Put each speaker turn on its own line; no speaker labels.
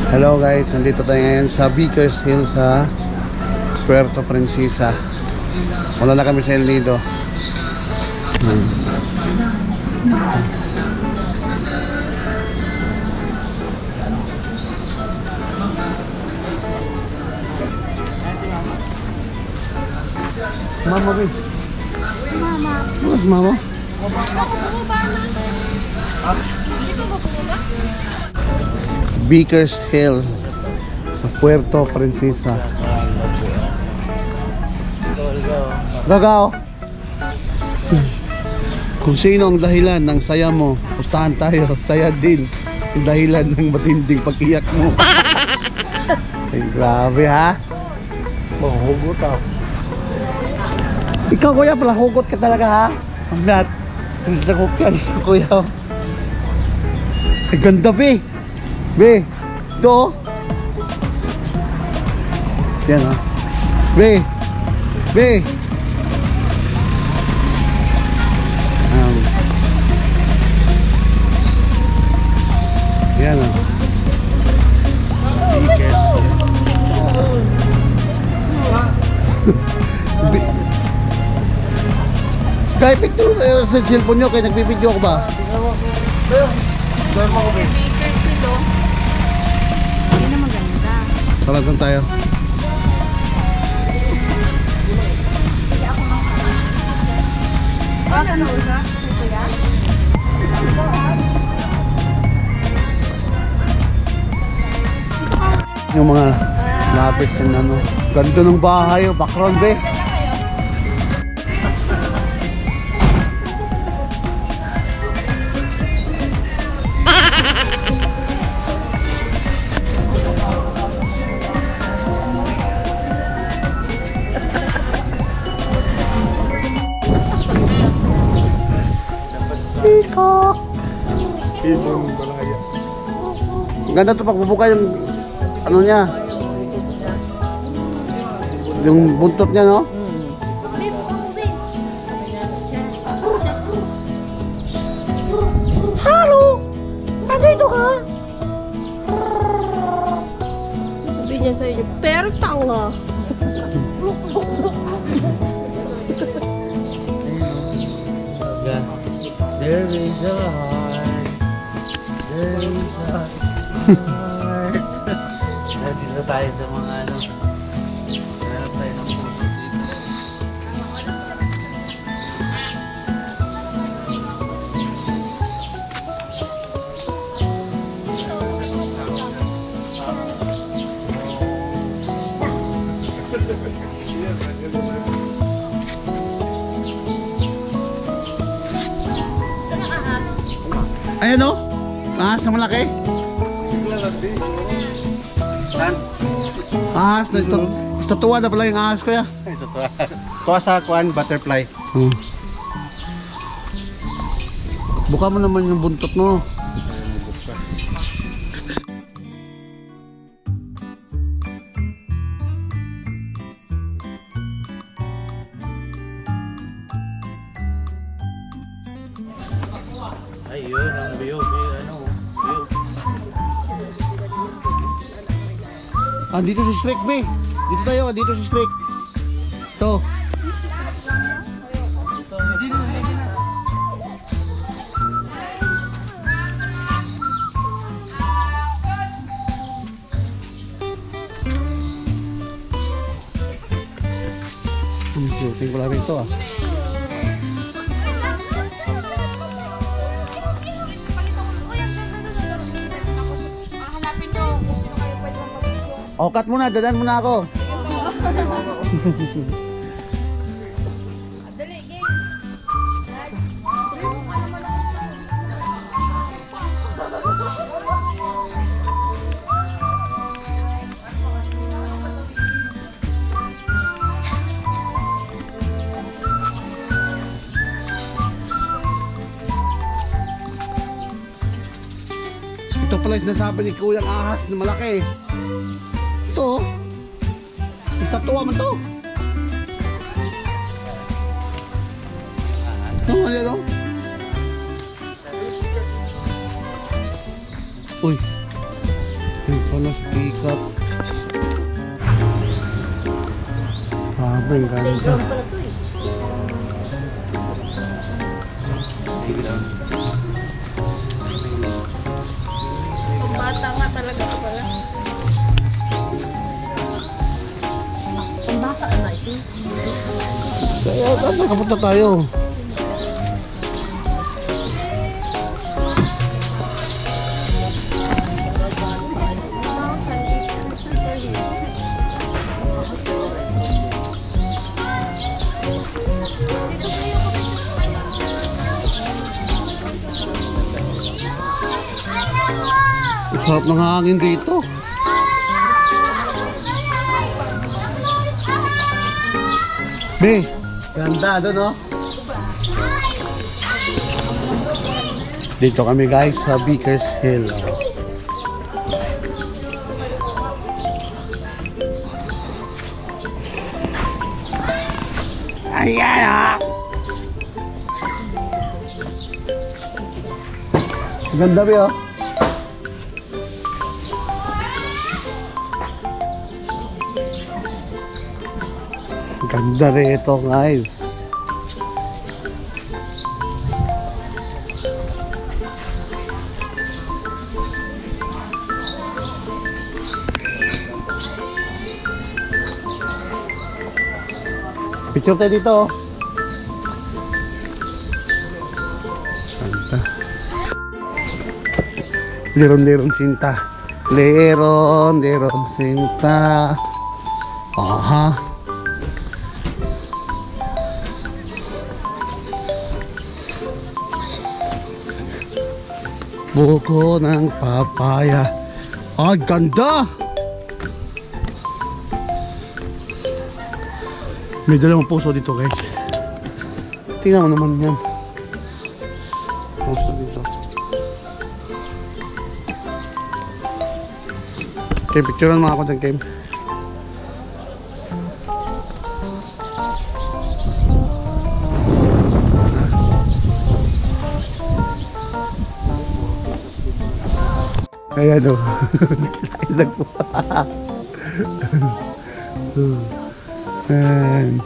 Hello guys, nandito tayo ngayon sa Vickers Hill sa Puerto Princesa. Wala na kami sa El Nido. Mama, babe.
Mama.
Where's mama? Vickers Hill sa Puerto Princesa. Gagaw. Kung sino ang dahilan ng saya mo, pustahan tayo. Saya din ang dahilan ng matinding pag-iyak mo. Ay, grabe ha. Mahugot ako. Ikaw kuya pala, hugot ka talaga ha. Ang lahat. Ang lagok yan kuya. Ay ganda be. Be, ito. Yan ha. Be. Be. Yan ha. Kaya picture sa cellphone nyo, kaya nagbibideo ko ba?
Hindi na maganda.
Sarap lang tayo.
Ano na?
Yung mga lapit ng ano. Ganda ng bahay, background be. Peacock. Ibon balaya. Ganda to pagbubuka yung ano niya. Yung buntot niya, no? Hello! Nandito ka?
Sabi niya sa inyo, pero tanga.
There is a heart. There is a heart. Nandito tayo sa mga ano. Meron tayo ng puso dito.
Ayan o. Ahas na malaki. Ahas na ito. Tatuwa na pala yung ahas ko ya.
Kuha sa kuan, butterfly.
Buka mo naman yung buntot mo.
Ayun, ang view, ano, view.
Dito si Strike be. Dito tayo, dito si Strike. Ito. Shooting ko lang ito ah.
Hanapin nyo kung sino kayo pwede mag-video.
O, cut muna, dadan muna ako.
Dali, game. Tulungan naman ako.
Ito pala yung sinasabi ni Kuya ahas na malaki. Ito. Tatuwa man to. Ano yan o? Uy. Yung pala speak up. Grabe, ang ganda.
Kung bata nga talaga ito pala. Kung bata na ito.
Kaya, saan nakapunta tayo? Sarap ng hangin dito. Be, ganda doon, no? Dito kami guys sa Vickers Hill. Ayan ah! Ganda ba yun? Ganda rin ito guys. Picture tayo dito. Ganda. Liron-liron sinta. Liron-liron sinta. Aha. Buko ng papaya. Ah, ganda! May dalawang puso dito guys. Tingnan mo naman yan. Puso dito. Okay, picturean mo ako ng game. Ayan o. Kailan po. Ayan.